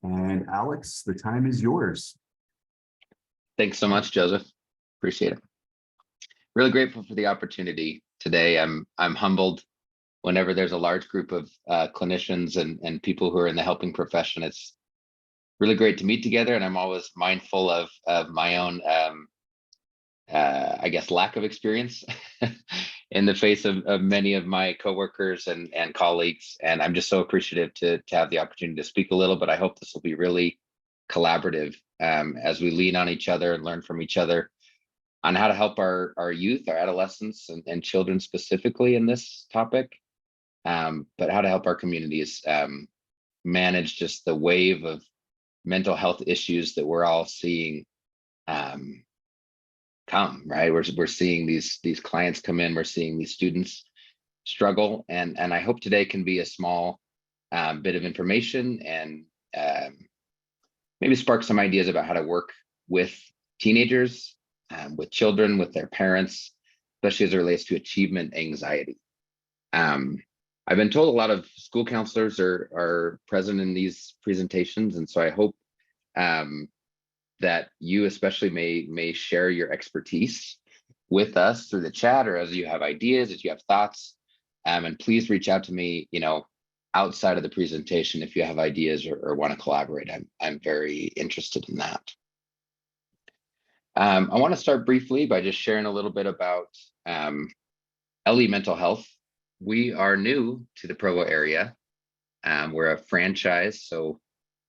And Alex, the time is yours. Thanks so much, Joseph. Appreciate it. Really grateful for the opportunity today. I'm humbled whenever there's a large group of clinicians and people who are in the helping profession. It's really great to meet together, and I'm always mindful of my own, I guess, lack of experience in the face of many of my coworkers and colleagues. And I'm just so appreciative to have the opportunity to speak a little. But I hope this will be really collaborative as we lean on each other and learn from each other on how to help our youth, our adolescents, and children specifically in this topic, but how to help our communities manage just the wave of mental health issues that we're all seeing come, right? We're seeing these clients come in, we're seeing these students struggle, and I hope today can be a small bit of information and maybe spark some ideas about how to work with teenagers, with children, with their parents, especially as it relates to achievement anxiety. I've been told a lot of school counselors are present in these presentations, and so I hope that you especially may share your expertise with us through the chat, or as you have ideas, as you have thoughts, and please reach out to me, outside of the presentation if you have ideas or want to collaborate. I'm very interested in that. I want to start briefly by just sharing a little bit about LE Mental Health. We are new to the Provo area. We're a franchise, so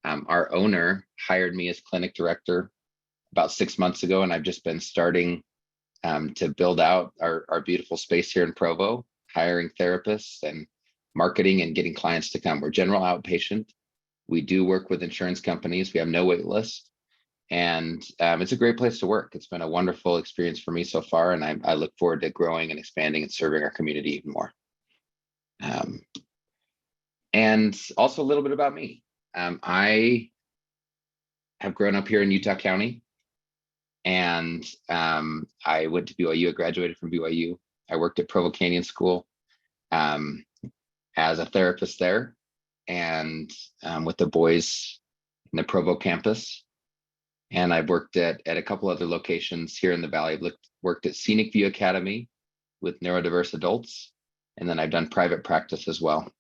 our owner hired me as clinic director about 6 months ago, and I've just been starting to build out our beautiful space here in Provo, hiring therapists and marketing and getting clients to come. We're general outpatient. We do work with insurance companies. We have no wait list, and it's a great place to work. It's been a wonderful experience for me so far, and I look forward to growing and expanding and serving our community even more. And also a little bit about me. I have grown up here in Utah County, and I went to BYU. I graduated from BYU. I worked at Provo Canyon School as a therapist there, and with the boys in the Provo campus. And I've worked at a couple other locations here in the Valley. I've worked at Scenic View Academy with neurodiverse adults, and then I've done private practice as well.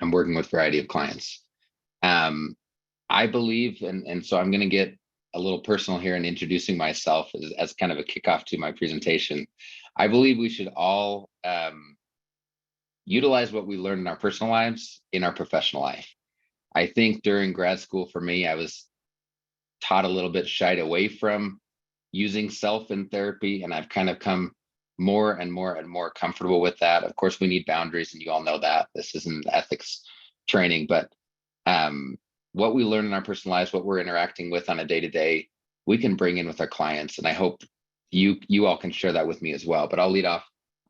I'm working with a variety of clients. I believe, and so I'm going to get a little personal here in introducing myself as kind of a kickoff to my presentation. I believe we should all utilize what we learn in our personal lives in our professional life. I think during grad school for me, I was taught a little bit shied away from using self in therapy, and I've kind of come more and more comfortable with that. Of course, we need boundaries, and you all know that. This isn't ethics training, but what we learn in our personal lives, what we're interacting with on a day-to-day, we can bring in with our clients, and I hope you all can share that with me as well. But I'll lead off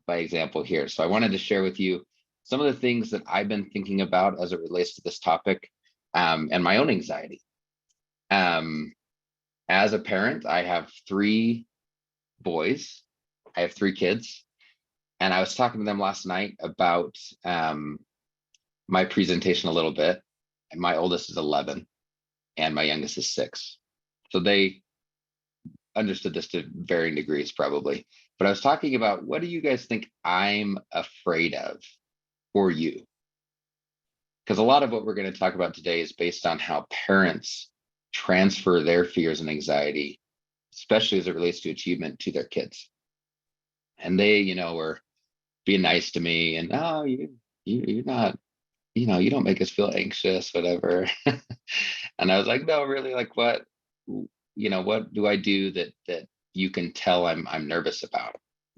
by example here. So I wanted to share with you some of the things that I've been thinking about as it relates to this topic, and my own anxiety. As a parent, I have 3 boys. I have 3 kids, and I was talking to them last night about my presentation a little bit. And my oldest is 11, and my youngest is 6. So they understood this to varying degrees, probably. But I was talking about, what do you guys think I'm afraid of for you? Because a lot of what we're going to talk about today is based on how parents transfer their fears and anxiety, especially as it relates to achievement, to their kids. And they, were being nice to me, and you're not, you don't make us feel anxious, whatever. And I was like, no, really, like what do I do that you can tell I'm nervous about?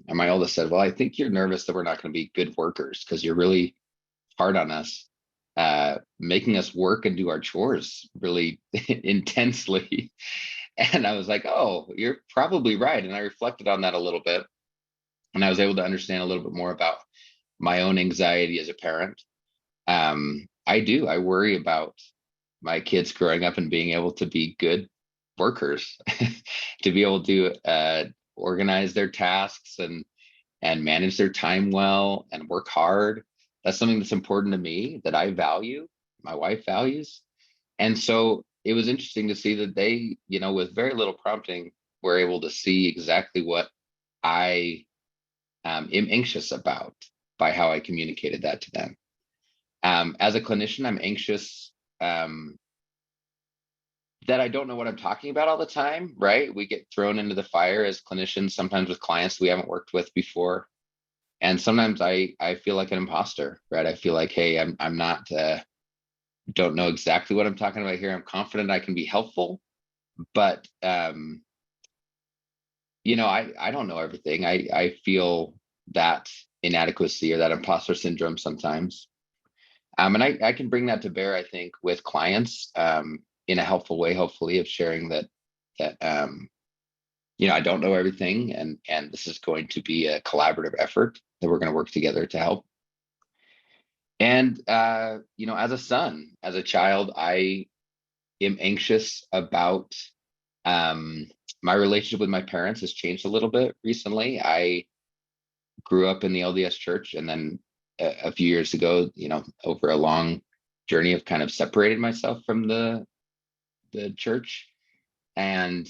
And my oldest said, well, I think you're nervous that we're not going to be good workers because you're really hard on us, making us work and do our chores really intensely. And I was like, oh, you're probably right. And I reflected on that a little bit, and I was able to understand a little bit more about my own anxiety as a parent. I worry about my kids growing up and being able to be good workers, to be able to organize their tasks and manage their time well and work hard. That's something that's important to me, that I value, my wife values. And so it was interesting to see that they, with very little prompting, were able to see exactly what I am anxious about by how I communicated that to them. As a clinician, I'm anxious that I don't know what I'm talking about all the time, right? We get thrown into the fire as clinicians, sometimes with clients we haven't worked with before. And sometimes I feel like an imposter, right? I feel like, hey, I'm not, don't know exactly what I'm talking about here. I'm confident I can be helpful, but I don't know everything. I feel that inadequacy or that imposter syndrome sometimes. And I can bring that to bear, I think, with clients in a helpful way, hopefully, of sharing that I don't know everything, and this is going to be a collaborative effort that we're going to work together to help. And as a son, as a child, I am anxious about my relationship with my parents has changed a little bit recently. I grew up in the LDS church, and then a few years ago, over a long journey of kind of separated myself from the church, and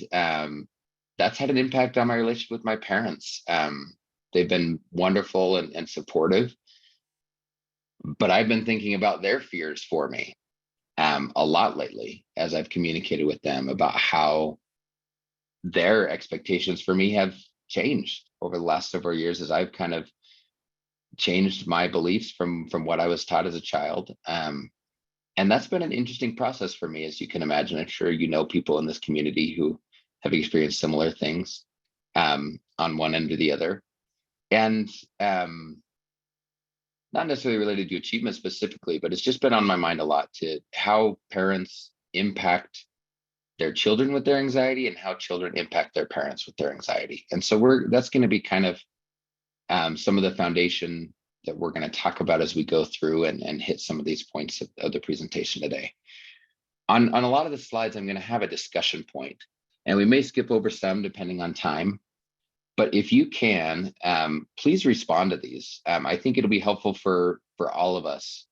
that's had an impact on my relationship with my parents. They've been wonderful and supportive, but I've been thinking about their fears for me a lot lately as I've communicated with them about how their expectations for me have changed over the last several years as I've kind of changed my beliefs from what I was taught as a child. And that's been an interesting process for me, as you can imagine. I'm sure people in this community who have experienced similar things on one end or the other. And not necessarily related to achievement specifically, but it's just been on my mind a lot to how parents impact their children with their anxiety and how children impact their parents with their anxiety. And so that's going to be kind of some of the foundation that we're going to talk about as we go through and hit some of these points of the presentation today. On a lot of the slides, I'm going to have a discussion point, and we may skip over some depending on time. But if you can, please respond to these. I think it'll be helpful for all of us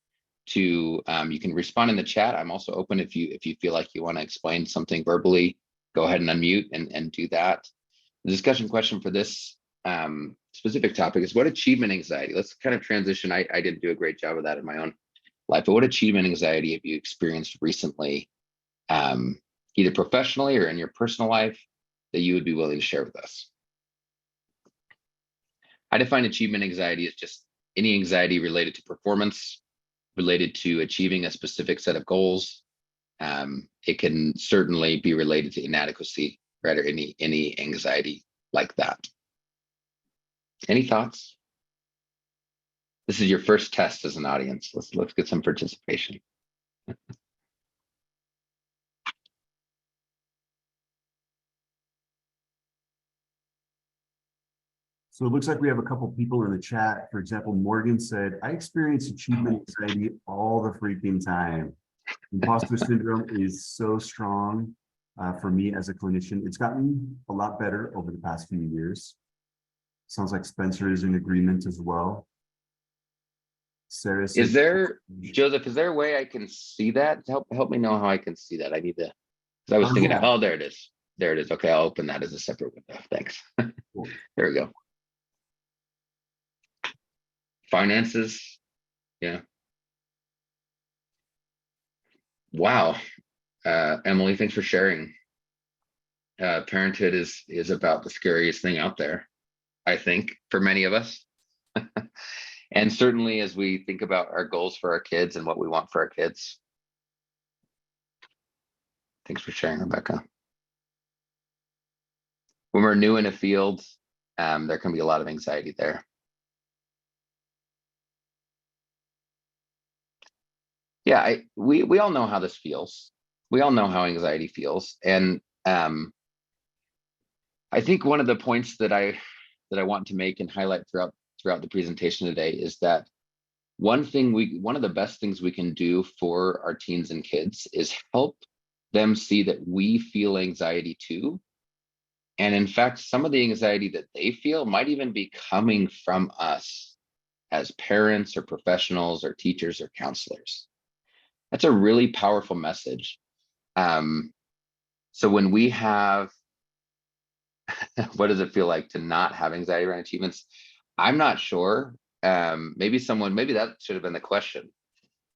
to, you can respond in the chat. I'm also open if you feel like you want to explain something verbally, go ahead and unmute and do that. The discussion question for this specific topic is what achievement anxiety? Let's kind of transition. I didn't do a great job of that in my own life, but what achievement anxiety have you experienced recently, either professionally or in your personal life, that you would be willing to share with us? I define achievement anxiety as just any anxiety related to performance, related to achieving a specific set of goals. It can certainly be related to inadequacy, right, or any anxiety like that. Any thoughts? This is your first test as an audience. Let's get some participation. So it looks like we have a couple people in the chat. For example, Morgan said, I experience achievement anxiety all the freaking time. Imposter syndrome is so strong for me as a clinician. It's gotten a lot better over the past few years. Sounds like Spencer is in agreement as well. Sarah said, Joseph, is there a way I can see that? Help me know how I can see that. I need to, because I was thinking, oh, there it is. There it is. Okay, I'll open that as a separate window. Thanks. Cool. There we go. Finances. Yeah. Wow. Emily, thanks for sharing. Parenthood is about the scariest thing out there, I think, for many of us. And certainly as we think about our goals for our kids and what we want for our kids. Thanks for sharing, Rebecca. When we're new in a field, there can be a lot of anxiety there. Yeah, we all know how this feels. We all know how anxiety feels. And I think one of the points that I want to make and highlight throughout the presentation today is that one of the best things we can do for our teens and kids is help them see that we feel anxiety too. And in fact, some of the anxiety that they feel might even be coming from us as parents or professionals or teachers or counselors. That's a really powerful message. So when we have, what does it feel like to not have anxiety around achievements? I'm not sure. Maybe that should have been the question.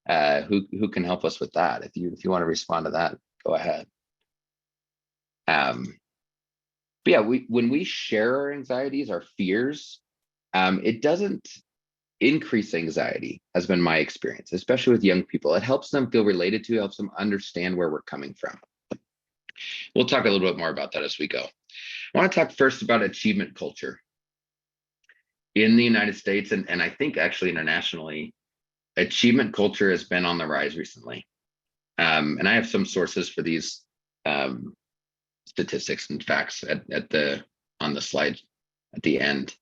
Who can help us with that? If you want to respond to that, go ahead. But yeah, when we share our anxieties, our fears, it doesn't increase anxiety, has been my experience, especially with young people. It helps them feel related to, helps them understand where we're coming from. We'll talk a little bit more about that as we go. I want to talk first about achievement culture. In the United States, and I think actually internationally, achievement culture has been on the rise recently. And I have some sources for these statistics and facts on the slide at the end.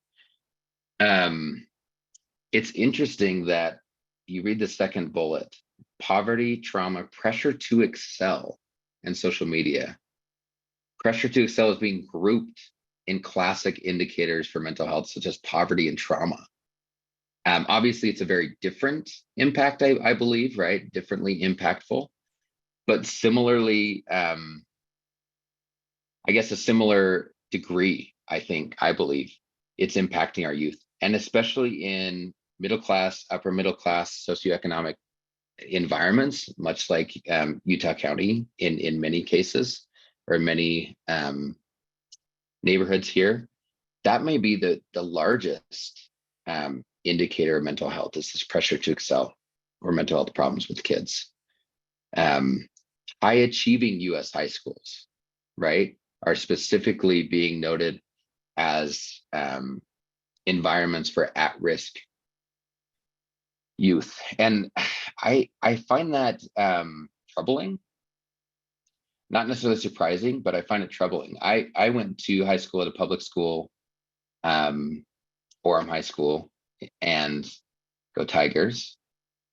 It's interesting that you read the second bullet: poverty, trauma, pressure to excel, and social media. Pressure to excel is being grouped in classic indicators for mental health, such as poverty and trauma. Obviously, it's a very different impact, I believe, right? Differently impactful, but similarly, I guess a similar degree, I believe it's impacting our youth, and especially in middle class, upper middle class, socioeconomic environments, much like Utah County in many cases, or many neighborhoods here. That may be the largest indicator of mental health, is this pressure to excel or mental health problems with kids. High achieving US high schools, right, are specifically being noted as environments for at-risk youth. And I find that troubling, not necessarily surprising, but I find it troubling. I went to high school at a public school, Orem High School, and go Tigers.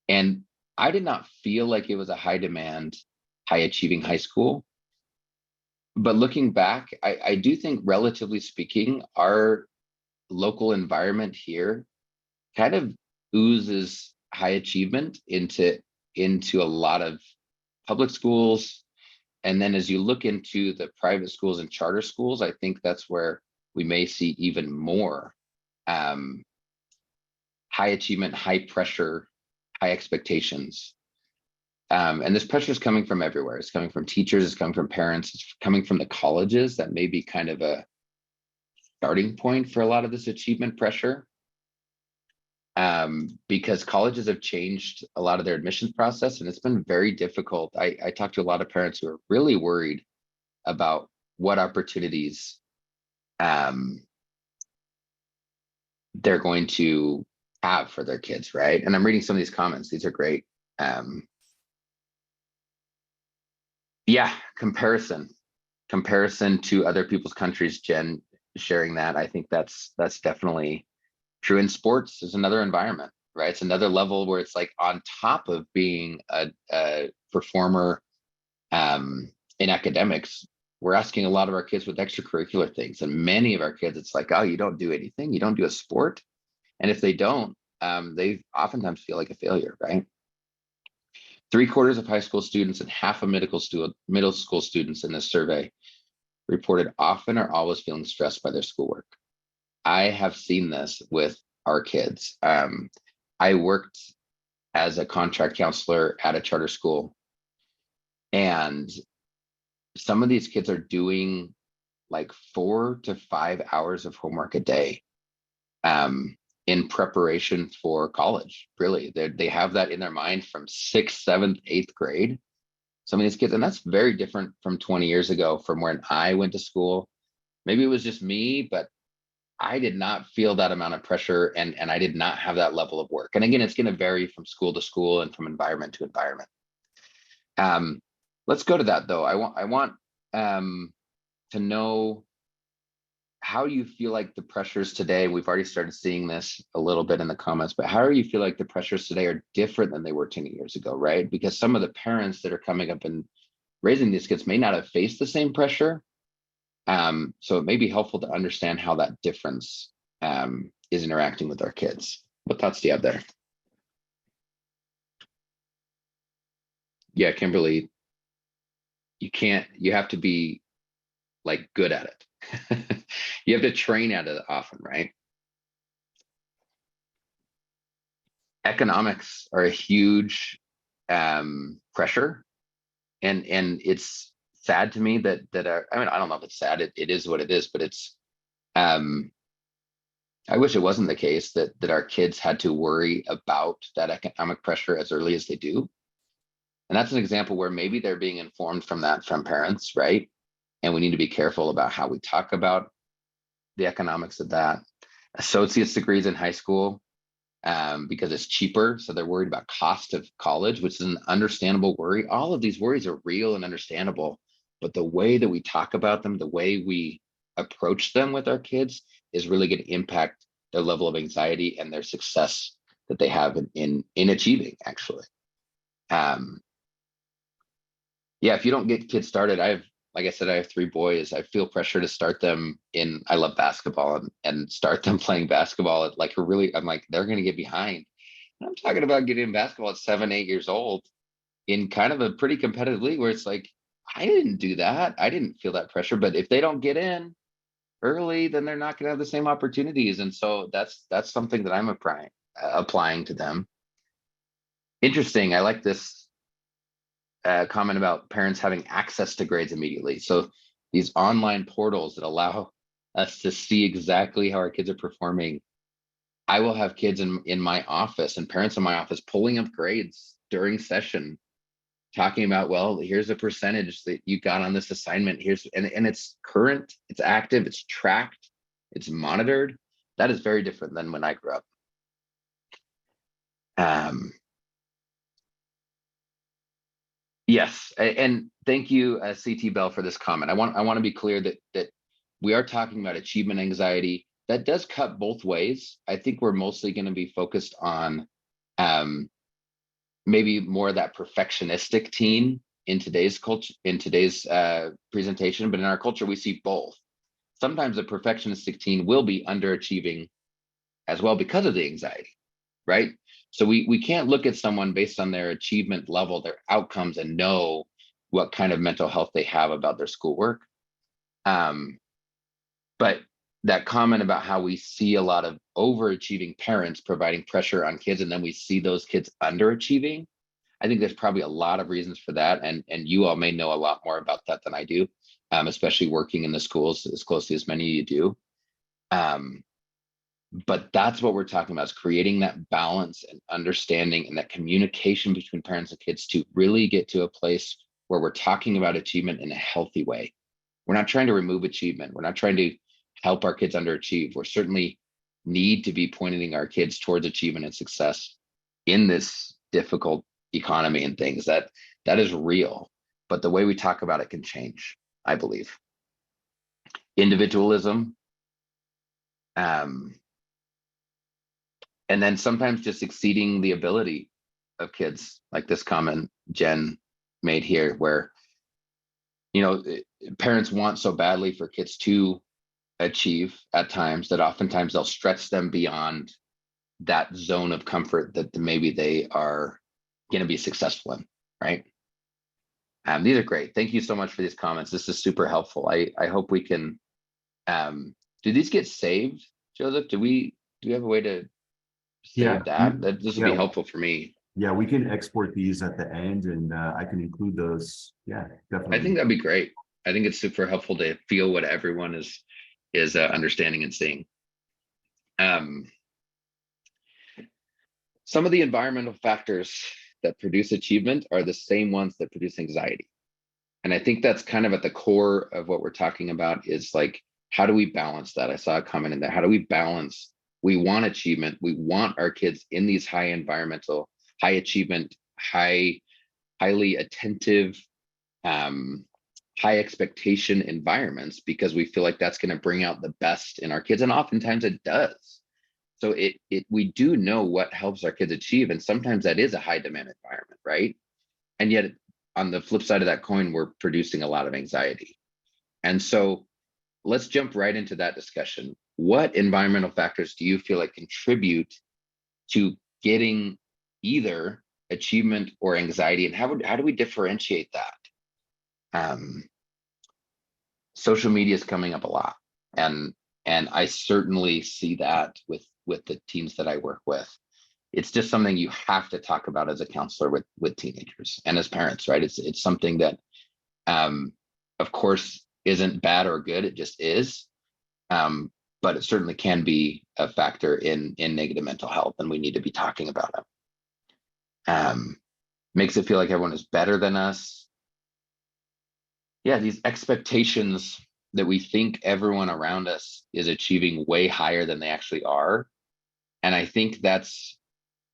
And I did not feel like it was a high demand, high achieving high school. But looking back, I do think, relatively speaking, our local environment here kind of oozes high achievement into a lot of public schools. And then as you look into the private schools and charter schools, I think that's where we may see even more high achievement, high pressure, high expectations. And this pressure is coming from everywhere. It's coming from teachers, it's coming from parents, it's coming from the colleges. That may be kind of a starting point for a lot of this achievement pressure. Because colleges have changed a lot of their admissions process, and it's been very difficult. I talked to a lot of parents who are really worried about what opportunities they're going to have for their kids, right? And I'm reading some of these comments. These are great. Yeah, comparison to other people's countries. Jen sharing that, I think that's definitely true. In sports is another environment, right? It's another level where it's like, on top of being a performer in academics, we're asking a lot of our kids with extracurricular things. And many of our kids, it's like, oh, you don't do anything, you don't do a sport. And if they don't, they oftentimes feel like a failure, right? 3/4 of high school students and half of middle school students in this survey reported often or always feeling stressed by their schoolwork. I have seen this with our kids. I worked as a contract counselor at a charter school, and some of these kids are doing like 4 to 5 hours of homework a day in preparation for college. Really, they have that in their mind from 6th, 7th, 8th grade. Some of these kids, and that's very different from 20 years ago, from when I went to school. Maybe it was just me, but I did not feel that amount of pressure, and I did not have that level of work. And again, it's going to vary from school to school and from environment to environment. Let's go to that though. I want to know how you feel like the pressures today. We've already started seeing this a little bit in the comments, but how do you feel like the pressures today are different than they were 10 years ago, right? Because some of the parents that are coming up and raising these kids may not have faced the same pressure. So it may be helpful to understand how that difference is interacting with our kids. What thoughts do you have there? Yeah, Kimberly, you have to be like good at it. You have to train at it often, right? Economics are a huge pressure, and it's sad to me that I mean, I don't know if it's sad, it is what it is, but it's um I wish it wasn't the case that our kids had to worry about that economic pressure as early as they do. And that's an example where maybe they're being informed from that from parents, right? And we need to be careful about how we talk about the economics of that. Associate's degrees in high school, because it's cheaper. So they're worried about cost of college, which is an understandable worry. All of these worries are real and understandable, but the way that we talk about them, the way we approach them with our kids is really going to impact their level of anxiety and their success that they have in achieving, actually. Yeah, if you don't get kids started, like I said, I have 3 boys. I feel pressure to start them I love basketball and start them playing basketball at like I'm like, they're going to get behind. And I'm talking about getting basketball at 7, 8 years old in kind of a pretty competitive league where it's like, I didn't do that. I didn't feel that pressure, but if they don't get in early, then they're not going to have the same opportunities. And so that's something that I'm applying to them. Interesting. I like this comment about parents having access to grades immediately. So these online portals that allow us to see exactly how our kids are performing. I will have kids in my office and parents in my office pulling up grades during session, talking about, well, here's a percentage that you got on this assignment. And it's current, it's active, it's tracked, it's monitored. That is very different than when I grew up. Yes, and thank you, CT Bell, for this comment. I want to be clear that we are talking about achievement anxiety. That does cut both ways. I think we're mostly going to be focused on maybe more of that perfectionistic teen in today's culture, in today's presentation, but in our culture, we see both. Sometimes a perfectionistic teen will be underachieving as well because of the anxiety, right? So we can't look at someone based on their achievement level, their outcomes, and know what kind of mental health they have about their schoolwork. But that comment about how we see a lot of overachieving parents providing pressure on kids, and then we see those kids underachieving. I think there's probably a lot of reasons for that, and you all may know a lot more about that than I do, especially working in the schools as closely as many of you do. But that's what we're talking about, is creating that balance and understanding and that communication between parents and kids to really get to a place where we're talking about achievement in a healthy way. We're not trying to remove achievement. We're not trying to help our kids underachieve. We're certainly need to be pointing our kids towards achievement and success in this difficult economy and things. That is real, but the way we talk about it can change, I believe. Individualism, and then sometimes just exceeding the ability of kids, like this comment Jen made here, where, parents want so badly for kids to achieve at times that oftentimes they'll stretch them beyond that zone of comfort that maybe they are going to be successful in, right? These are great. Thank you so much for these comments. This is super helpful. I hope we can, do these get saved, Joseph? Do we have a way to save that this would be helpful for me? Yeah, we can export these at the end, and I can include those. Yeah, definitely. I think that'd be great. I think it's super helpful to feel what everyone is understanding and seeing. Some of the environmental factors that produce achievement are the same ones that produce anxiety, and I think that's kind of at the core of what we're talking about, is like, how do we balance that? I saw a comment in there. How do we balance? We want achievement. We want our kids in these high environmental, high achievement, highly attentive, high expectation environments, because we feel like that's going to bring out the best in our kids. And oftentimes it does. So we do know what helps our kids achieve. And sometimes that is a high demand environment, right? And yet on the flip side of that coin, we're producing a lot of anxiety. And so let's jump right into that discussion. What environmental factors do you feel like contribute to getting either achievement or anxiety, and how do we differentiate that? Um, social media is coming up a lot, and I certainly see that with the teens that I work with. It's just something you have to talk about as a counselor with teenagers and as parents, right? It's something that, of course, isn't bad or good. It just is. But it certainly can be a factor in negative mental health, and we need to be talking about it. Makes it feel like everyone is better than us. Yeah, these expectations that we think everyone around us is achieving way higher than they actually are. And I think that's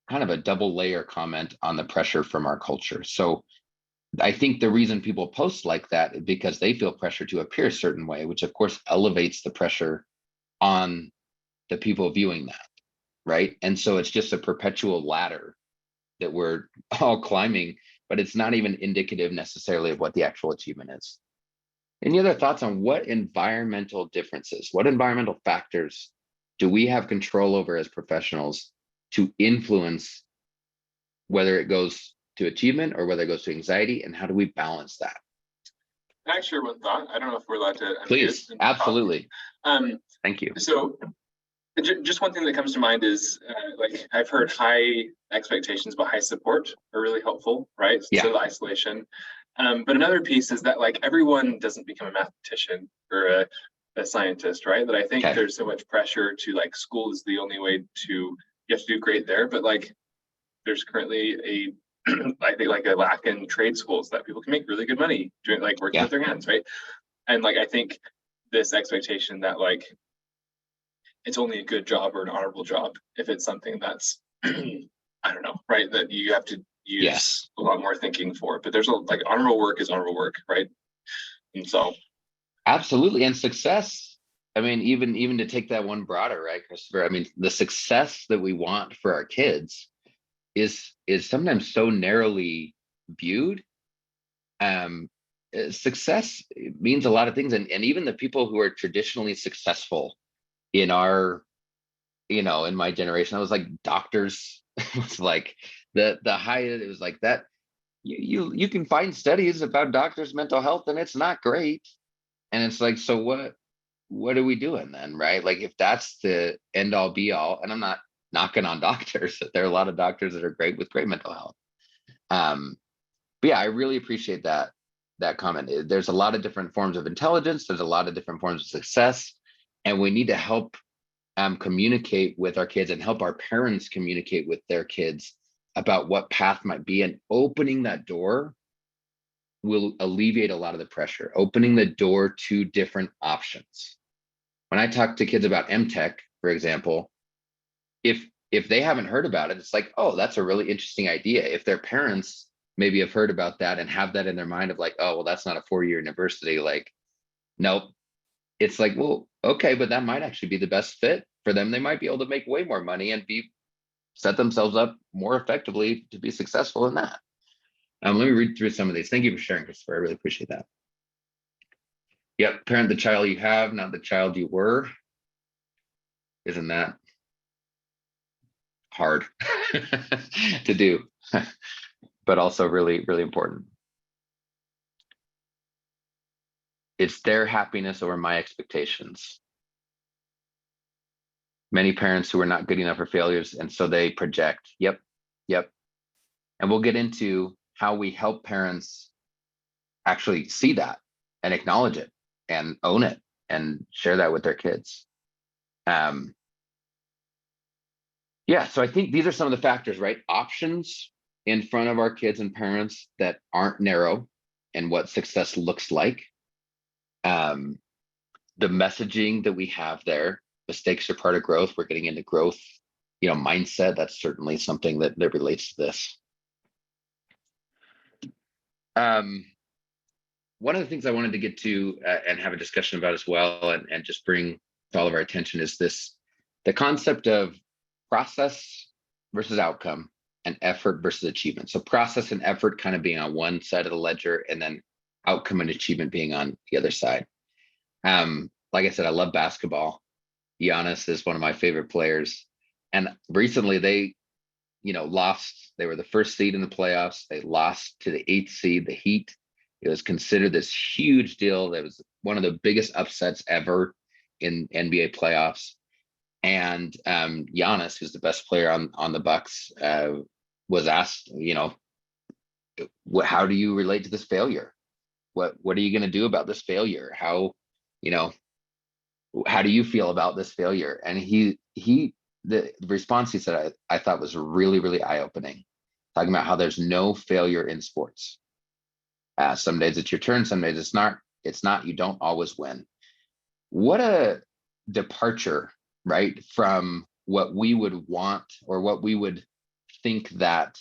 kind of a double layer comment on the pressure from our culture. So I think the reason people post like that is because they feel pressure to appear a certain way, which of course elevates the pressure on the people viewing that, right? And so it's just a perpetual ladder that we're all climbing, but it's not even indicative necessarily of what the actual achievement is. Any other thoughts on what environmental differences, what environmental factors do we have control over as professionals to influence whether it goes to achievement or whether it goes to anxiety, and how do we balance that? Can I share one thought? I don't know if we're allowed to. Please, absolutely. Thank you. So just one thing that comes to mind is like I've heard high expectations but high support are really helpful, right? Yeah. So the isolation. But another piece is that like everyone doesn't become a mathematician or a scientist, right? That I think there's so much pressure to like school is the only way to, you have to do great there. But like there's currently I think like a lack in trade schools that people can make really good money doing like working with their hands, right? And like I think this expectation that like it's only a good job or an honorable job if it's something that's I don't know, right? That you have to use a lot more thinking for. But there's like honorable work is honorable work, right? And so absolutely. And success. I mean, even to take that one broader, right, Christopher? I mean, the success that we want for our kids is sometimes so narrowly viewed. Success means a lot of things, and even the people who are traditionally successful in our, in my generation, I was like doctors. It was like the high. It was like that. You can find studies about doctors' mental health, and it's not great. And it's like, so what are we doing then, right? Like if that's the end all be all, and I'm not knocking on doctors, there are a lot of doctors that are great with great mental health. But yeah, I really appreciate that comment. There's a lot of different forms of intelligence. There's a lot of different forms of success, and we need to help communicate with our kids and help our parents communicate with their kids about what path might be. And opening that door will alleviate a lot of the pressure. Opening the door to different options. When I talk to kids about MTech, for example, if they haven't heard about it, it's like, oh, that's a really interesting idea. If their parents maybe have heard about that and have that in their mind of like, oh, well, that's not a 4-year university. Like, nope. It's like, well, okay, but that might actually be the best fit for them. They might be able to make way more money and set themselves up more effectively to be successful in that. Let me read through some of these. Thank you for sharing, Christopher. I really appreciate that. Yep, parent the child you have, not the child you were. Isn't that hard to do, but also really, really important. It's their happiness over my expectations. Many parents who are not good enough are failures, and so they project. Yep. And we'll get into how we help parents actually see that and acknowledge it and own it and share that with their kids. Yeah, so I think these are some of the factors, right? Options in front of our kids and parents that aren't narrow and what success looks like. The messaging that we have there, mistakes are part of growth. We're getting into growth, mindset. That's certainly something that relates to this. One of the things I wanted to get to and have a discussion about as well, and just bring to all of our attention is the concept of process versus outcome and effort versus achievement. So process and effort kind of being on one side of the ledger, and then outcome and achievement being on the other side. Like I said, I love basketball. Giannis is one of my favorite players. And recently they, lost. They were the first seed in the playoffs. They lost to the 8th seed, the Heat. It was considered this huge deal. That was one of the biggest upsets ever in NBA playoffs. And Giannis, who's the best player on the Bucks, was asked, how do you relate to this failure? What are you going to do about this failure? How do you feel about this failure? And the response he said, I thought was really, really eye-opening, talking about how there's no failure in sports. Some days it's your turn, some days it's not. You don't always win. What a departure, right, from what we would want or what we would think that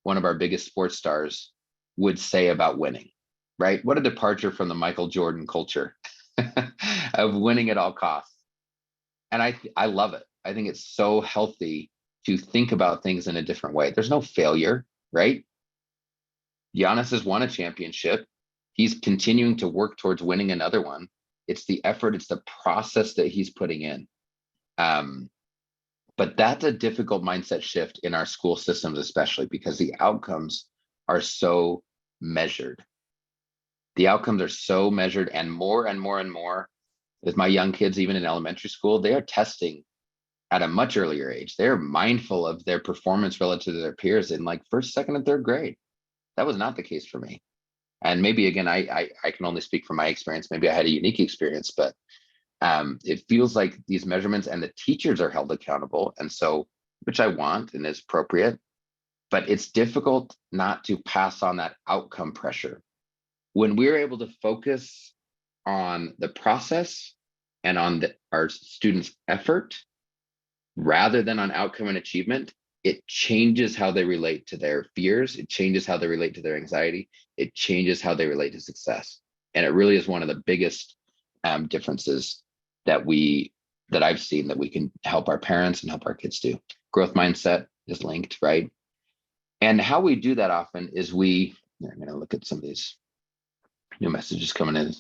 one of our biggest sports stars would say about winning, right? What a departure from the Michael Jordan culture of winning at all costs. And I love it. I think it's so healthy to think about things in a different way. There's no failure, right? Giannis has won a championship. He's continuing to work towards winning another one. It's the effort, it's the process that he's putting in. But that's a difficult mindset shift in our school systems, especially because the outcomes are so measured. The outcomes are so measured, and more and more and more with my young kids, even in elementary school, they are testing at a much earlier age. They're mindful of their performance relative to their peers in like first, second, and third grade. That was not the case for me. And maybe, again, I can only speak from my experience. Maybe I had a unique experience, but it feels like these measurements and the teachers are held accountable. And so, which I want and is appropriate, but it's difficult not to pass on that outcome pressure. When we're able to focus on the process and on our students' effort, rather than on outcome and achievement, it changes how they relate to their fears. It changes how they relate to their anxiety. It changes how they relate to success. And it really is one of the biggest differences that I've seen that we can help our parents and help our kids do. Growth mindset is linked, right? And how we do that often is I'm going to look at some of these new messages coming in.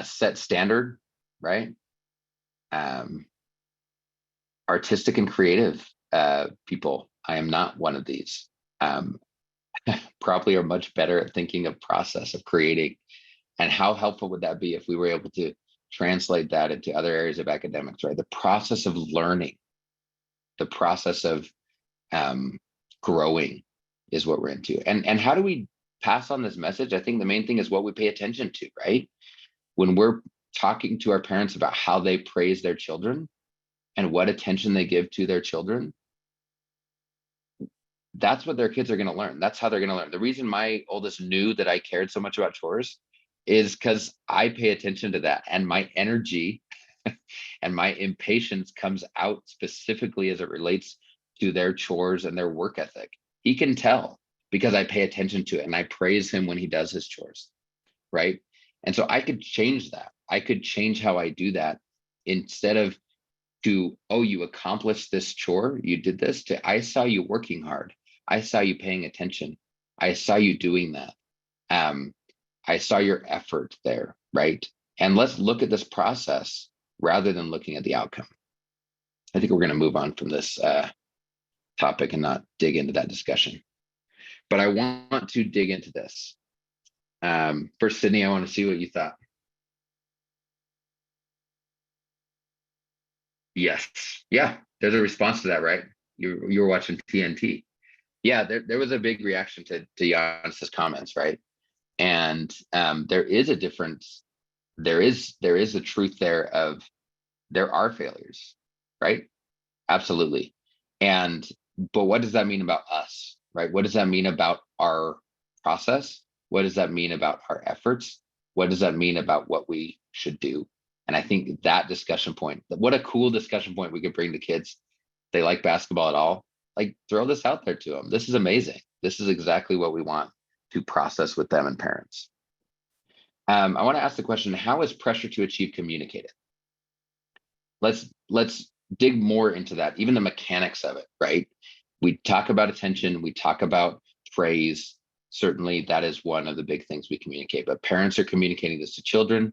Set standard, right? Artistic and creative people. I am not one of these. Probably are much better at thinking of process of creating. And how helpful would that be if we were able to translate that into other areas of academics, right? The process of learning, the process of growing is what we're into. And how do we pass on this message? I think the main thing is what we pay attention to, right? When we're talking to our parents about how they praise their children and what attention they give to their children, that's what their kids are going to learn. That's how they're going to learn. The reason my oldest knew that I cared so much about chores is because I pay attention to that, and my energy and my impatience comes out specifically as it relates to their chores and their work ethic. He can tell because I pay attention to it, and I praise him when he does his chores, right? And so I could change that. I could change how I do that, instead of you accomplished this chore, you did this, to I saw you working hard. I saw you paying attention. I saw you doing that. I saw your effort there, right? And let's look at this process rather than looking at the outcome. I think we're going to move on from this topic and not dig into that discussion. But I want to dig into this. First, Sydney, I want to see what you thought. Yes. Yeah, there's a response to that, right? You were watching TNT. Yeah, there was a big reaction to Giannis's comments, right? And there is a difference. There is a truth there of there are failures, right? Absolutely. But what does that mean about us, right? What does that mean about our process? What does that mean about our efforts? What does that mean about what we should do? And I think that discussion point, what a cool discussion point we could bring to kids. If they like basketball at all, like throw this out there to them. This is amazing. This is exactly what we want to process with them and parents. I want to ask the question, how is pressure to achieve communicated? Let's dig more into that, even the mechanics of it, right? We talk about attention, we talk about praise. Certainly that is one of the big things we communicate, but parents are communicating this to children,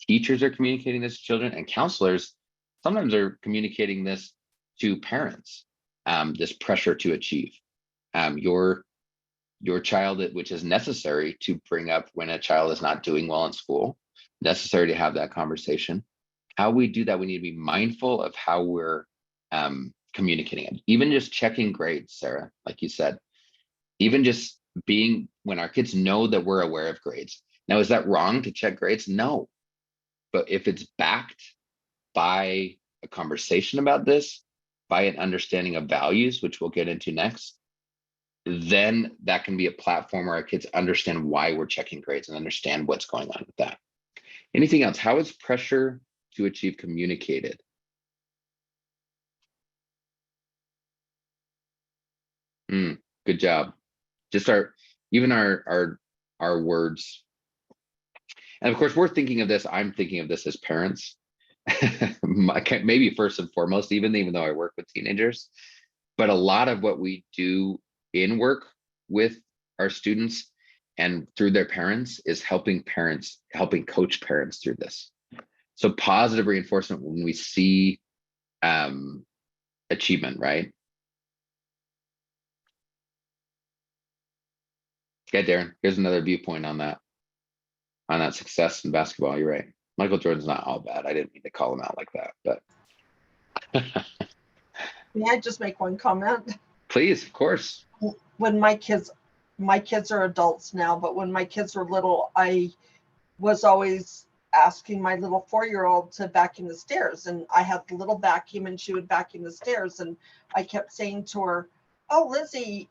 teachers are communicating this to children, and counselors sometimes are communicating this to parents, this pressure to achieve. Your your child, which is necessary to bring up when a child is not doing well in school, necessary to have that conversation. How we do that, we need to be mindful of how we're communicating it. Even just checking grades, Sarah, like you said, even just being, when our kids know that we're aware of grades. Now, is that wrong to check grades? No. But if it's backed by a conversation about this, by an understanding of values, which we'll get into next, then that can be a platform where our kids understand why we're checking grades and understand what's going on with that. Anything else? How is pressure to achieve communicated? Good job. Just even our words. And of course, we're thinking of this, I'm thinking of this as parents. Maybe first and foremost, even though I work with teenagers, but a lot of what we do in work with our students and through their parents is helping coach parents through this. So positive reinforcement when we see achievement, right? Yeah, Darren, here's another viewpoint on that success in basketball. You're right. Michael Jordan's not all bad. I didn't mean to call him out like that, but. May I just make one comment? Please, of course. When my kids are adults now, but when my kids were little, I was always asking my little 4-year-old to vacuum the stairs, and I had the little vacuum and she would vacuum the stairs, and I kept saying to her, "Oh, Lizzie,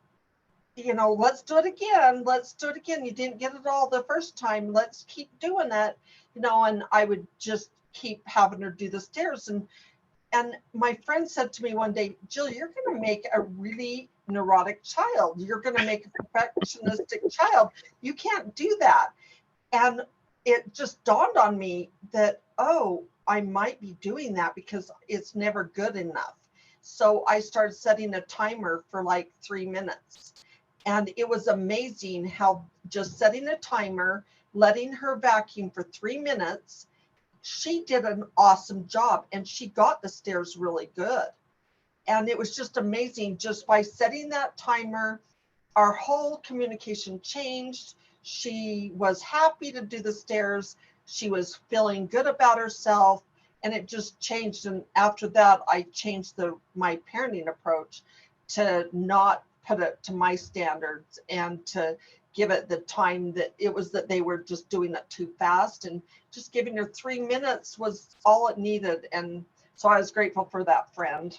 let's do it again. Let's do it again. You didn't get it all the first time. Let's keep doing that." And I would just keep having her do the stairs. And my friend said to me one day, "Jill, you're going to make a really neurotic child. You're going to make a perfectionistic child. You can't do that." And it just dawned on me that, oh, I might be doing that because it's never good enough. So I started setting a timer for like 3 minutes. And it was amazing how just setting a timer, letting her vacuum for 3 minutes, she did an awesome job and she got the stairs really good. And it was just amazing. Just by setting that timer, our whole communication changed. She was happy to do the stairs. She was feeling good about herself, and it just changed. And after that, I changed my parenting approach to not put it to my standards and to give it the time that it was, that they were just doing it too fast, and just giving her 3 minutes was all it needed. And so I was grateful for that friend.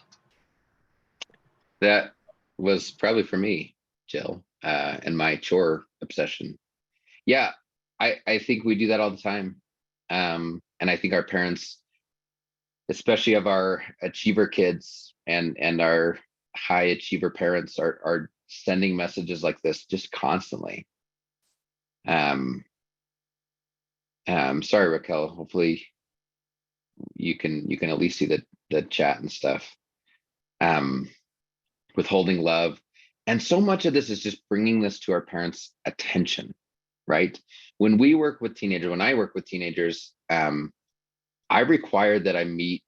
That was probably for me, Jill, and my chore obsession. Yeah, I think we do that all the time. And I think our parents, especially of our achiever kids and our high achiever parents, are sending messages like this just constantly. Sorry, Raquel, hopefully you can at least see the chat and stuff. Withholding love. And so much of this is just bringing this to our parents' attention, right? When I work with teenagers, I require that I meet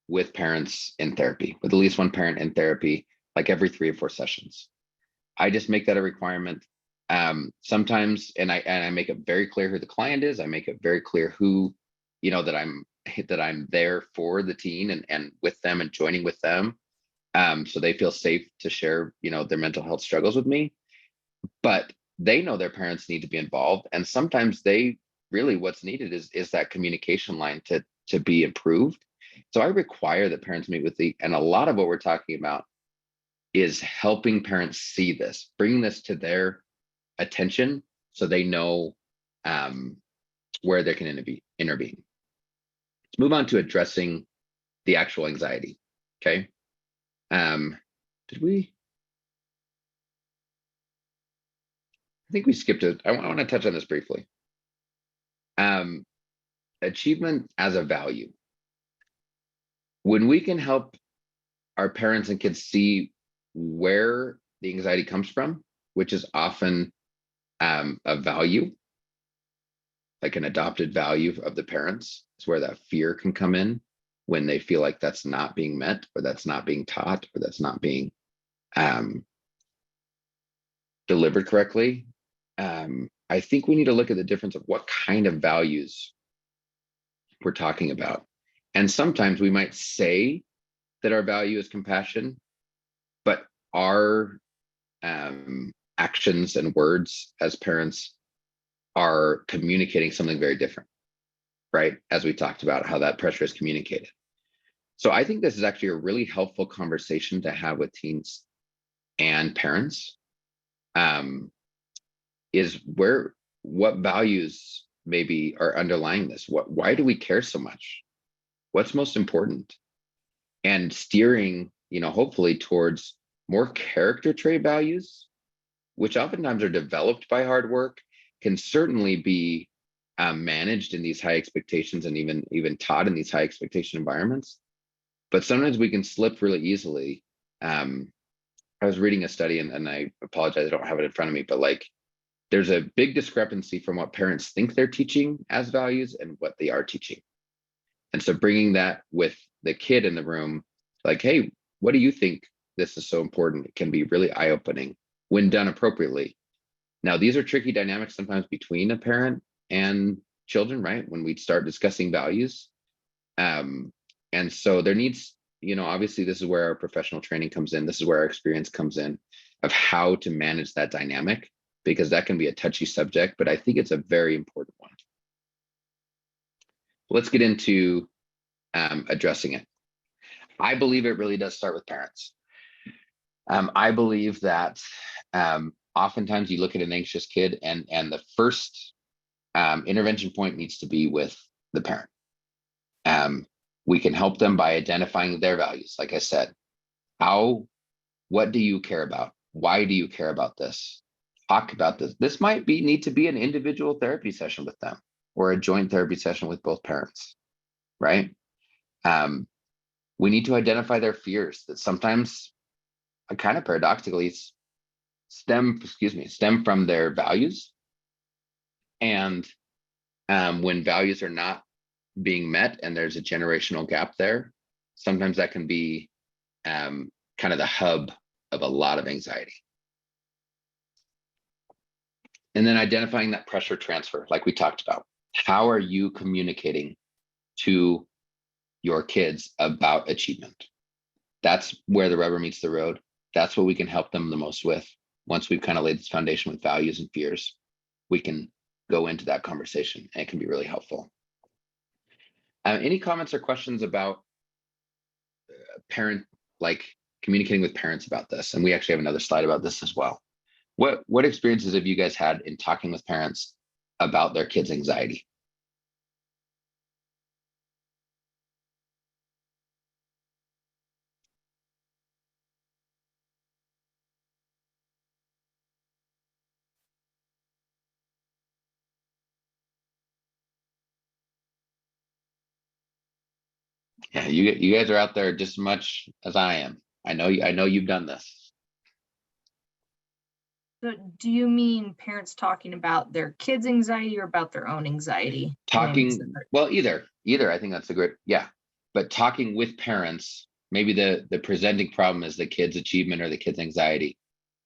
with parents in therapy, with at least one parent in therapy, like every 3 or 4 sessions. I just make that a requirement. Sometimes, and I make it very clear who the client is. I make it very clear who, that I'm there for the teen and with them and joining with them. So they feel safe to share, their mental health struggles with me. But they know their parents need to be involved. And sometimes what's needed is that communication line to be improved. So I require that parents meet with and a lot of what we're talking about is helping parents see this, bringing this to their attention so they know where they can intervene. Let's move on to addressing the actual anxiety. Okay. Did we? I think we skipped it. I want to touch on this briefly. Achievement as a value. When we can help our parents and kids see where the anxiety comes from, which is often a value, like an adopted value of the parents, is where that fear can come in when they feel like that's not being met, or that's not being taught, or that's not being delivered correctly, I think we need to look at the difference of what kind of values we're talking about. And sometimes we might say that our value is compassion, but our actions and words as parents are communicating something very different, right? As we talked about how that pressure is communicated. So I think this is actually a really helpful conversation to have with teens and parents, is what values maybe are underlying this? Why do we care so much? What's most important? And steering, hopefully towards more character trait values, which oftentimes are developed by hard work, can certainly be managed in these high expectations and even taught in these high expectation environments. But sometimes we can slip really easily. I was reading a study, and I apologize, I don't have it in front of me, but like there's a big discrepancy from what parents think they're teaching as values and what they are teaching. And so bringing that with the kid in the room, like, hey, what do you think this is so important? It can be really eye-opening when done appropriately. Now, these are tricky dynamics sometimes between a parent and children, right? When we start discussing values. And so there needs, obviously this is where our professional training comes in. This is where our experience comes in of how to manage that dynamic, because that can be a touchy subject, but I think it's a very important one. Let's get into addressing it. I believe it really does start with parents. I believe that oftentimes you look at an anxious kid and the first intervention point needs to be with the parent. We can help them by identifying their values. Like I said, what do you care about? Why do you care about this? Talk about this. This might need to be an individual therapy session with them or a joint therapy session with both parents, right? We need to identify their fears that sometimes kind of paradoxically stem from their values. And when values are not being met and there's a generational gap there, sometimes that can be kind of the hub of a lot of anxiety. And then identifying that pressure transfer, like we talked about. How are you communicating to your kids about achievement? That's where the rubber meets the road. That's what we can help them the most with. Once we've kind of laid this foundation with values and fears, we can go into that conversation, and it can be really helpful. Any comments or questions about communicating with parents about this? And we actually have another slide about this as well. What experiences have you guys had in talking with parents about their kids' anxiety? Yeah, you guys are out there just as much as I am. I know you've done this. So do you mean parents talking about their kids' anxiety or about their own anxiety? Well, either. I think that's a great, yeah. But talking with parents, maybe the presenting problem is the kid's achievement or the kid's anxiety,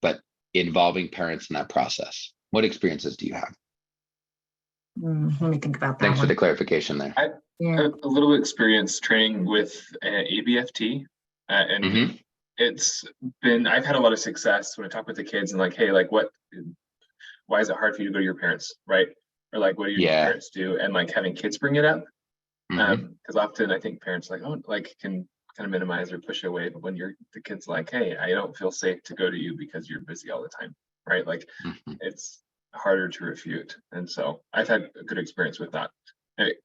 but involving parents in that process. What experiences do you have? Let me think about that. Thanks for the clarification there. A little experience training with ABFT, and I've had a lot of success when I talk with the kids and like, hey, like why is it hard for you to go to your parents, right? Or like, what do your parents do? And like having kids bring it up, because often I think parents can kind of minimize or push it away, but when the kid's like, hey, I don't feel safe to go to you because you're busy all the time, right? Like it's harder to refute. And so I've had a good experience with that.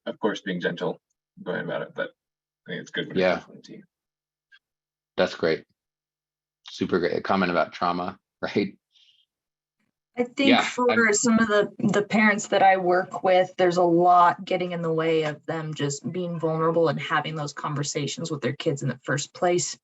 Of course, being gentle going about it, but I think it's good. Yeah, that's great. Super great. A comment about trauma, right? I think for some of the parents that I work with, there's a lot getting in the way of them just being vulnerable and having those conversations with their kids in the first place,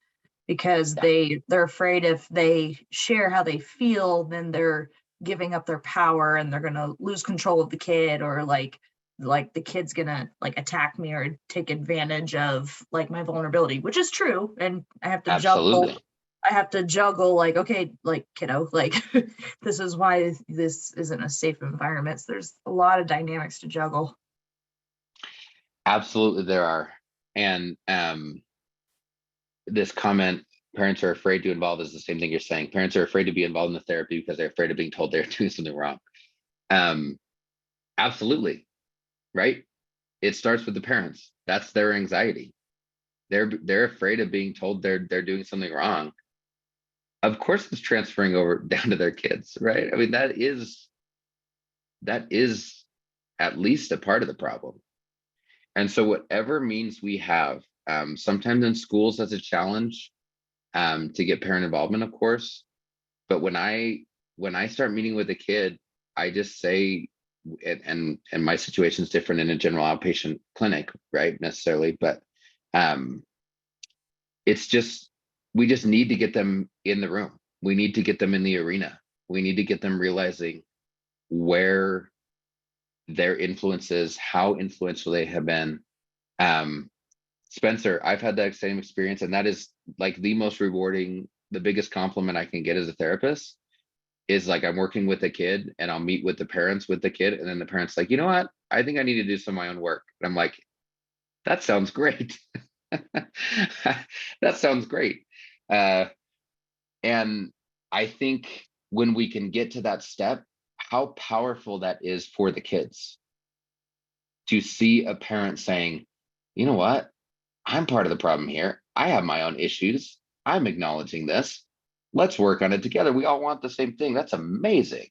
because they're afraid if they share how they feel, then they're giving up their power and they're going to lose control of the kid, or like the kid's gonna attack me or take advantage of my vulnerability, which is true. And I have to juggle I have to juggle like, okay, like kiddo, like this is why this isn't a safe environment. So there's a lot of dynamics to juggle. Absolutely, there are. And this comment, parents are afraid to involve, is the same thing you're saying. Parents are afraid to be involved in the therapy because they're afraid of being told they're doing something wrong. Absolutely, right? It starts with the parents. That's their anxiety. They're afraid of being told they're doing something wrong. Of course, it's transferring over down to their kids, right? I mean, that is at least a part of the problem. And so whatever means we have, sometimes in schools that's a challenge to get parent involvement, of course. But when I start meeting with a kid, I just say, and my situation is different in a general outpatient clinic, right? Necessarily, but it's just, we just need to get them in the room. We need to get them in the arena. We need to get them realizing where their influences, how influential they have been. Spencer, I've had that same experience, and that is like the most rewarding, the biggest compliment I can get as a therapist is like, I'm working with a kid and I'll meet with the parents with the kid, and then the parents like, you know what, I think I need to do some of my own work. And I'm like, that sounds great. That sounds great. And I think when we can get to that step, how powerful that is for the kids to see a parent saying, you know what, I'm part of the problem here. I have my own issues. I'm acknowledging this. Let's work on it together. We all want the same thing. That's amazing.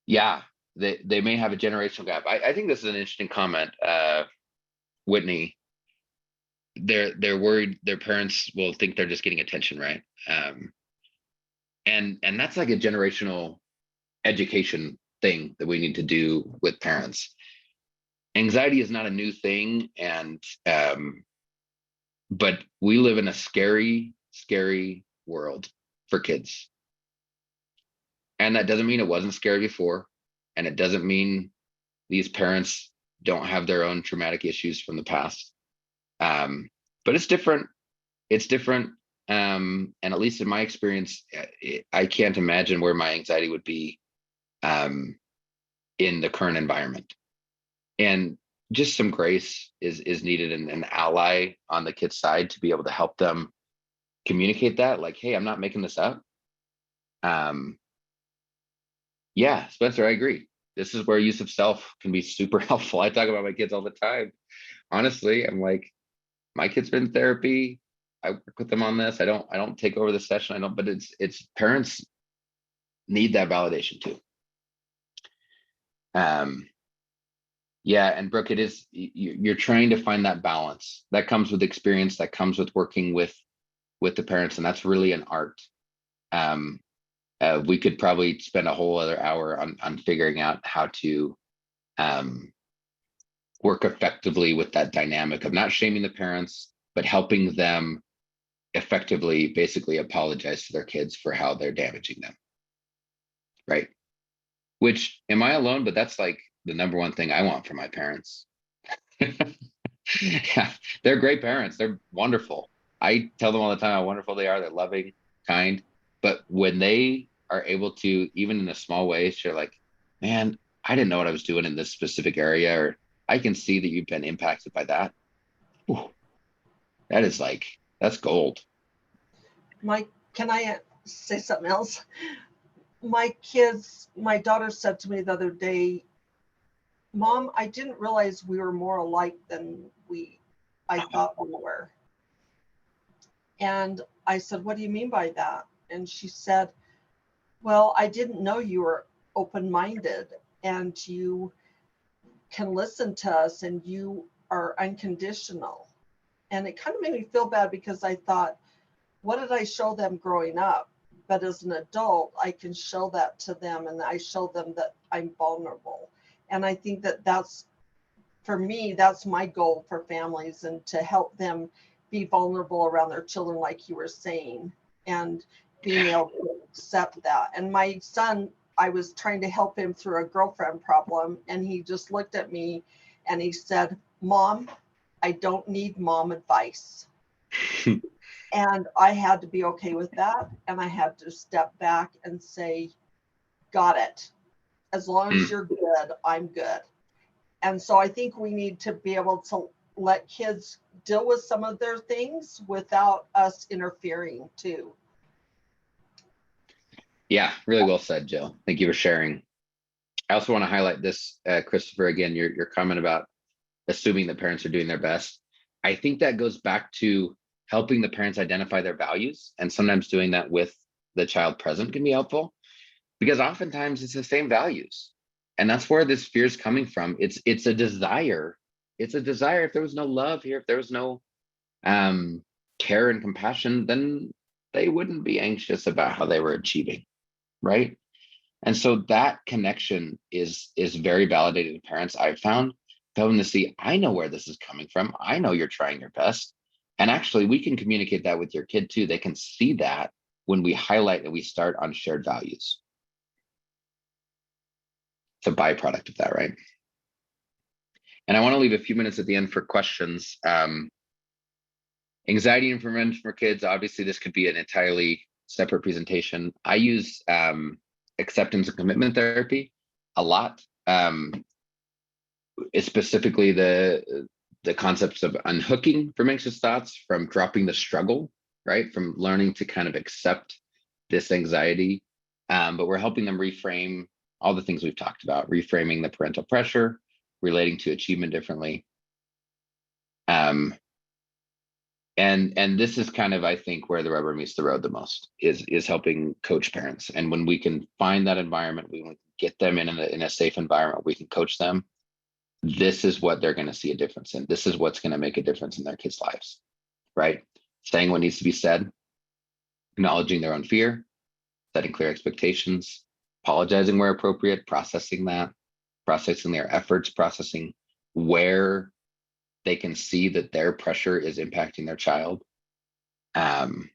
Yeah, they may have a generational gap. I think this is an interesting comment, Whitney. They're worried their parents will think they're just getting attention, right? And that's like a generational education thing that we need to do with parents. Anxiety is not a new thing, and but we live in a scary world for kids. And that doesn't mean it wasn't scary before, and it doesn't mean these parents don't have their own traumatic issues from the past. But it's different. It's different. And at least in my experience, I can't imagine where my anxiety would be in the current environment. And just some grace is needed, and an ally on the kid's side to be able to help them communicate that, like, hey, I'm not making this up. Yeah, Spencer, I agree. This is where use of self can be super helpful. I talk about my kids all the time. Honestly, I'm like, my kid's been in therapy. I work with them on this. I don't take over the session. But it's parents need that validation too. Yeah, and Brooke, it is, you're trying to find that balance that comes with experience, that comes with working with the parents, and that's really an art. We could probably spend a whole other hour on figuring out how to work effectively with that dynamic of not shaming the parents, but helping them effectively basically apologize to their kids for how they're damaging them. Right? Which, am I alone? But that's like the number one thing I want from my parents. Yeah, they're great parents. They're wonderful. I tell them all the time how wonderful they are. They're loving, kind. But when they are able to, even in a small way, share like, man, I didn't know what I was doing in this specific area, or I can see that you've been impacted by that. Ooh, that is like, that's gold. Mike, can I say something else? My daughter said to me the other day, Mom, I didn't realize we were more alike than I thought we were. And I said, what do you mean by that? And she said, well, I didn't know you were open-minded and you can listen to us and you are unconditional. And it kind of made me feel bad because I thought, what did I show them growing up? But as an adult, I can show that to them, and I show them that I'm vulnerable. And I think that that's, for me, that's my goal for families, and to help them be vulnerable around their children, like you were saying, and being able to accept that. And my son, I was trying to help him through a girlfriend problem, and he just looked at me and he said, Mom, I don't need mom advice. And I had to be okay with that. And I had to step back and say, got it. As long as you're good, I'm good. And so I think we need to be able to let kids deal with some of their things without us interfering too. Yeah, really well said, Jill. Thank you for sharing. I also want to highlight this, Christopher, again, your comment about assuming that parents are doing their best. I think that goes back to helping the parents identify their values, and sometimes doing that with the child present can be helpful, because oftentimes it's the same values. And that's where this fear is coming from. It's a desire. It's a desire. If there was no love here, if there was no care and compassion, then they wouldn't be anxious about how they were achieving, right? And so that connection is very validating to parents. I've found them to see, I know where this is coming from. I know you're trying your best. And actually, we can communicate that with your kid too. They can see that when we highlight and we start on shared values. It's a byproduct of that, right? And I want to leave a few minutes at the end for questions. Anxiety intervention for kids, obviously this could be an entirely separate presentation. I use acceptance and commitment therapy a lot. It's specifically the concepts of unhooking from anxious thoughts, from dropping the struggle, right? From learning to kind of accept this anxiety. But we're helping them reframe all the things we've talked about, reframing the parental pressure, relating to achievement differently. And this is kind of, I think, where the rubber meets the road the most, is helping coach parents. And when we can find that environment, we can get them in a safe environment, we can coach them. This is what they're going to see a difference in. This is what's going to make a difference in their kids' lives, right? Saying what needs to be said, acknowledging their own fear, setting clear expectations, apologizing where appropriate, processing that, processing their efforts, processing where they can see that their pressure is impacting their child. And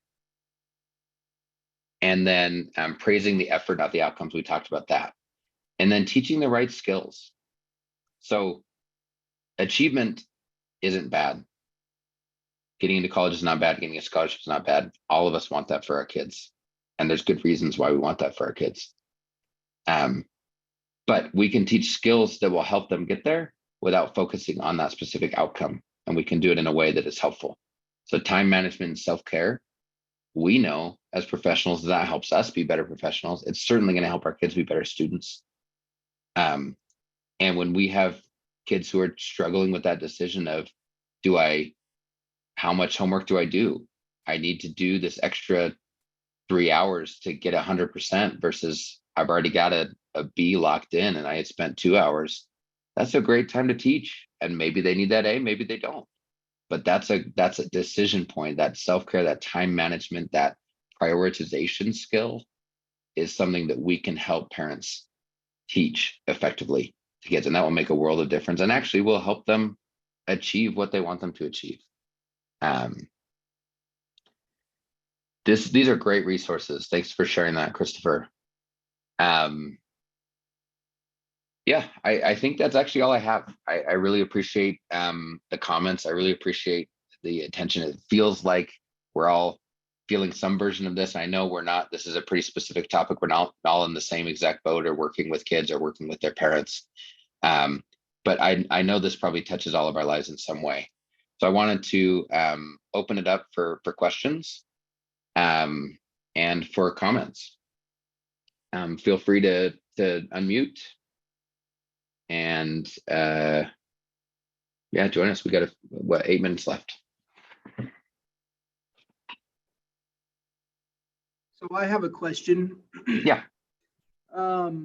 then praising the effort, not the outcomes. We talked about that. And then teaching the right skills. So achievement isn't bad. Getting into college is not bad. Getting a scholarship is not bad. All of us want that for our kids. And there's good reasons why we want that for our kids. But we can teach skills that will help them get there without focusing on that specific outcome. And we can do it in a way that is helpful. So time management and self-care, we know as professionals that helps us be better professionals. It's certainly going to help our kids be better students. And when we have kids who are struggling with that decision of, how much homework do I do? I need to do this extra 3 hours to get 100% versus I've already got a B locked in and I had spent 2 hours. That's a great time to teach. And maybe they need that A, maybe they don't. But that's a decision point. That self-care, that time management, that prioritization skill is something that we can help parents teach effectively to kids. And that will make a world of difference and actually will help them achieve what they want them to achieve. These are great resources. Thanks for sharing that, Christopher. Yeah, I think that's actually all I have. I really appreciate the comments. I really appreciate the attention. It feels like we're all feeling some version of this. I know we're not. This is a pretty specific topic. We're not all in the same exact boat or working with kids or working with their parents. But I know this probably touches all of our lives in some way. So I wanted to open it up for questions and for comments. Feel free to unmute and yeah, join us. We got 8 minutes left. So I have a question. Yeah.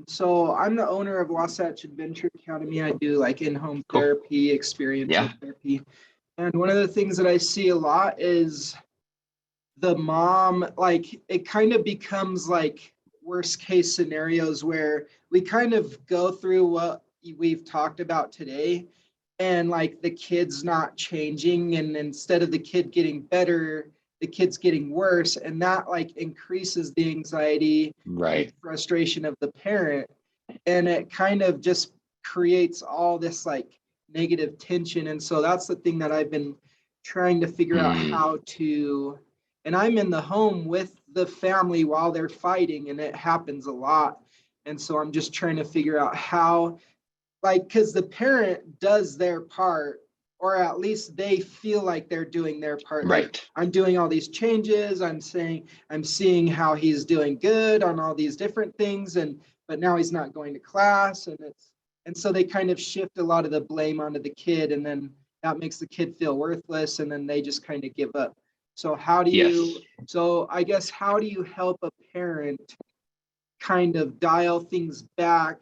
So I'm the owner of Wasatch Adventure Academy. I do like in-home therapy, experiential therapy. And one of the things that I see a lot is the mom, like it kind of becomes like worst case scenarios where we kind of go through what we've talked about today and like the kid's not changing, and instead of the kid getting better, the kid's getting worse, and that like increases the anxiety, right, frustration of the parent, and it kind of just creates all this like negative tension. And so that's the thing that I've been trying to figure out Mm. how to, and I'm in the home with the family while they're fighting, and it happens a lot. And so I'm just trying to figure out how, like, because the parent does their part, or at least they feel like they're doing their part. Like, Right. I'm doing all these changes. I'm seeing how he's doing good on all these different things, but now he's not going to class, and so they kind of shift a lot of the blame onto the kid, and then that makes the kid feel worthless, and then they just kind of give up. So Yes. I guess, how do you help a parent kind of dial things back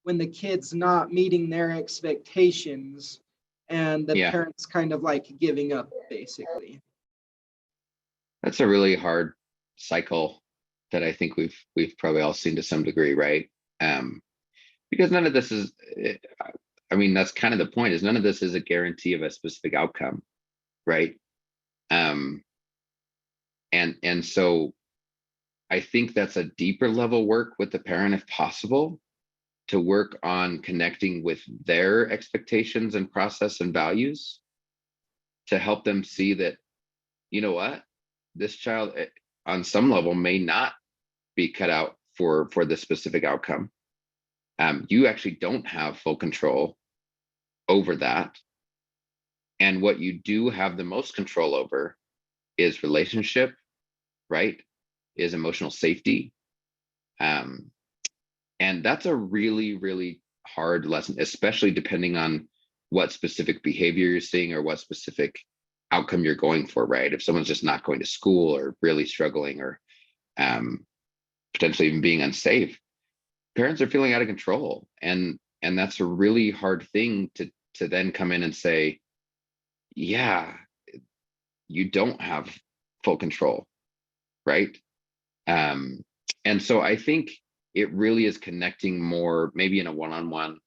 when the kid's not meeting their expectations and the Yeah. parents kind of like giving up, basically? That's a really hard cycle that I think we've probably all seen to some degree, right? Because none of this is, I mean, that's kind of the point, is none of this is a guarantee of a specific outcome, right? And so I think that's a deeper level work with the parent, if possible, to work on connecting with their expectations and process and values, to help them see that, you know what, this child on some level may not be cut out for the specific outcome. You actually don't have full control over that. And what you do have the most control over is relationship, right? Is emotional safety. And that's a really, really hard lesson, especially depending on what specific behavior you're seeing or what specific outcome you're going for, right? If someone's just not going to school or really struggling, or potentially even being unsafe, parents are feeling out of control. And that's a really hard thing to then come in and say, yeah, you don't have full control, right? And so I think it really is connecting more, maybe in a one-on-one,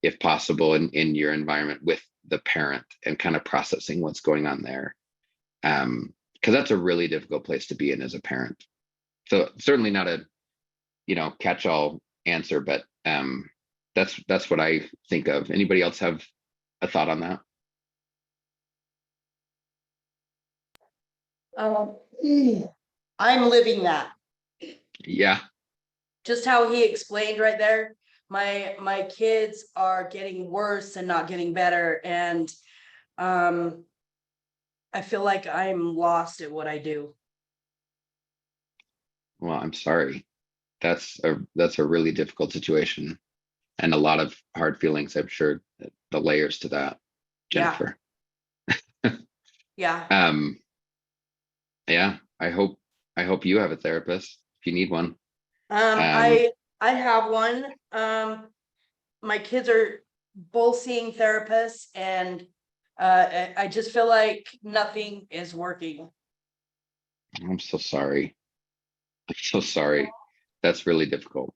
if possible, in your environment with the parent, and kind of processing what's going on there. Because that's a really difficult place to be in as a parent. So certainly not a, catch-all answer, but that's what I think of. Anybody else have a thought on that? I'm living that. Yeah. Just how he explained right there. My kids are getting worse and not getting better, and I feel like I'm lost at what I do. Well, I'm sorry. That's a really difficult situation, and a lot of hard feelings, I'm sure, the layers to that, Jennifer. Yeah. Yeah, I hope you have a therapist if you need one. I have one. My kids are both seeing therapists, and I just feel like nothing is working. I'm so sorry. I'm so sorry. That's really difficult.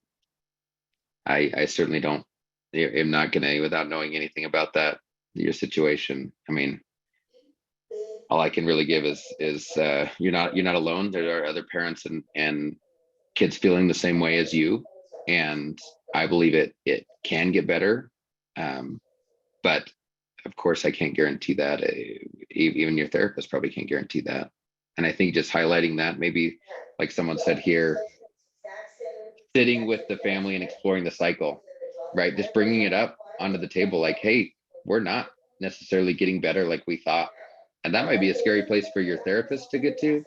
I certainly am not gonna, without knowing anything about your situation. I mean, all I can really give is you're not alone. There are other parents and kids feeling the same way as you, and I believe it can get better. But of course, I can't guarantee that. Even your therapist probably can't guarantee that. And I think just highlighting that, maybe like someone said here, sitting with the family and exploring the cycle, right? Just bringing it up onto the table, like, hey, we're not necessarily getting better like we thought. And that might be a scary place for your therapist to get to,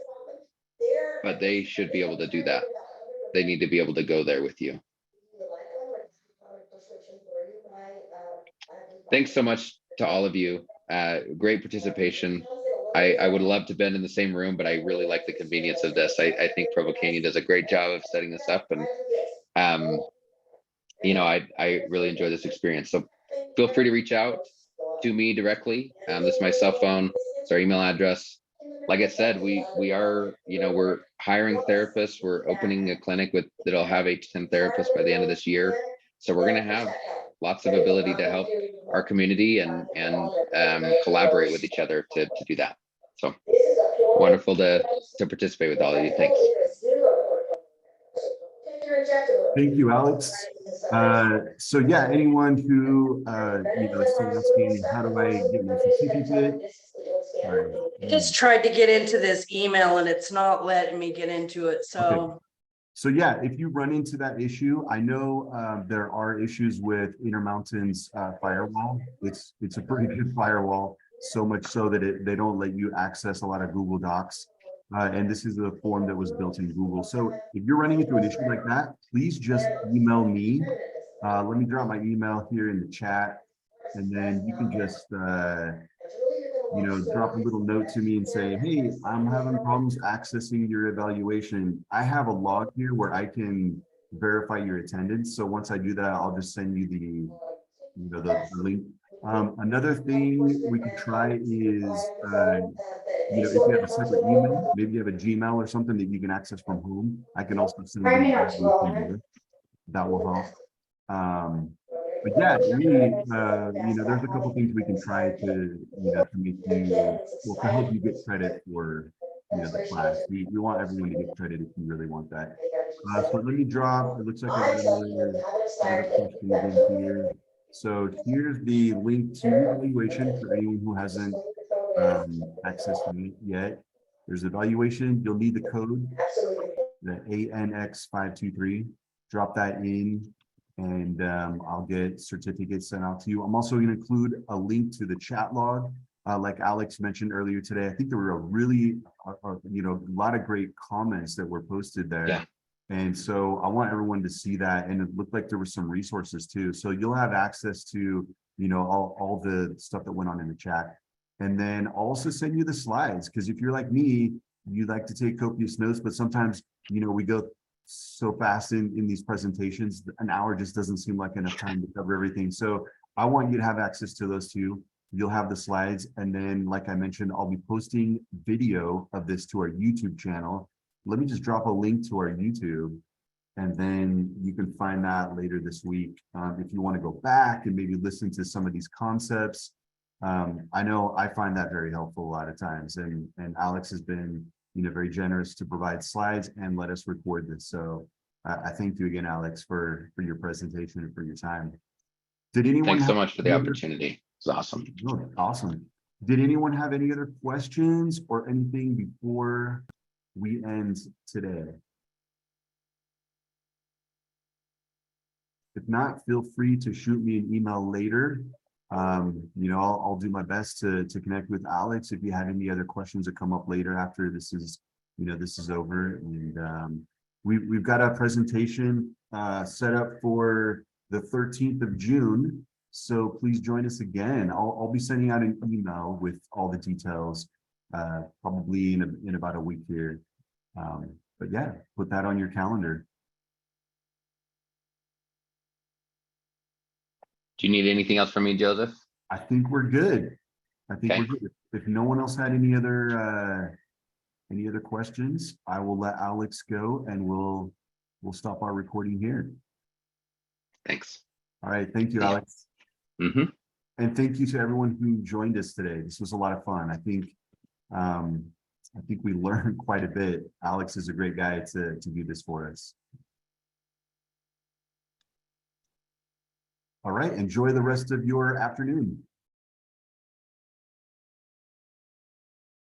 but they should be able to do that. They need to be able to go there with you. Thanks so much to all of you. Great participation. I would love to been in the same room, but I really like the convenience of this. I think Provo Canyon does a great job of setting this up, and I really enjoy this experience. So feel free to reach out to me directly. This is my cell phone. It's our email address. Like I said, we are, we're hiring therapists. We're opening a clinic that'll have 8 to 10 therapists by the end of this year. So we're going to have lots of ability to help our community and collaborate with each other to do that. So wonderful to participate with all of you. Thanks. Thank you, Alex. So yeah, anyone who is still asking, how do I get my certificate? Sorry. I just tried to get into this email and it's not letting me get into it, so. Okay. So yeah, if you run into that issue, I know there are issues with Intermountain's firewall. It's a pretty good firewall, so much so that they don't let you access a lot of Google Docs. And this is a form that was built in Google. So if you're running into an issue like that, please just email me. Let me drop my email here in the chat, and then you can just drop a little note to me and say, hey, I'm having problems accessing your evaluation. I have a log here where I can verify your attendance. So once I do that, I'll just send you the link. Another thing we could try is, if you have a separate email, maybe you have a Gmail or something that you can access from home. I can also send you that will help. But yeah, there's a couple things we can try to make you, well, to help you get credit for, the class. We want everyone to get credit if you really want that. So let me drop, it looks like I got another question again here. So here's the link to evaluation for anyone who hasn't accessed it yet. There's evaluation, you'll need the code, the ANX523, drop that in, and I'll get certificates sent out to you. I'm also going to include a link to the chat log. Like Alex mentioned earlier today, I think there were a lot of great comments that were posted there. Yeah. And so I want everyone to see that. And it looked like there were some resources too. So you'll have access to, all the stuff that went on in the chat. And then I'll also send you the slides, because if you're like me, you like to take copious notes, but sometimes, we go so fast in these presentations, an hour just doesn't seem like enough time to cover everything. So I want you to have access to those too. You'll have the slides. And then, like I mentioned, I'll be posting video of this to our YouTube channel. Let me just drop a link to our YouTube, and then you can find that later this week. If you want to go back and maybe listen to some of these concepts, I know I find that very helpful a lot of times. And Alex has been very generous to provide slides and let us record this. So I thank you again, Alex, for your presentation and for your time. Did anyone Thanks so much for the opportunity. It's awesome. Oh, awesome. Did anyone have any other questions or anything before we end today? If not, feel free to shoot me an email later. I'll do my best to connect with Alex if you had any other questions that come up later after this is over. And we've got a presentation set up for the 13th of June. So please join us again. I'll be sending out an email with all the details probably in about a week here. But yeah, put that on your calendar. Do you need anything else from me, Joseph? I think we're good. Okay. We're good. If no one else had any other questions, I will let Alex go, and we'll stop our recording here. Thanks. All right. Thank you, Alex. Mm-hmm. And thank you to everyone who joined us today. This was a lot of fun. I think we learned quite a bit. Alex is a great guy to do this for us. All right. Enjoy the rest of your afternoon.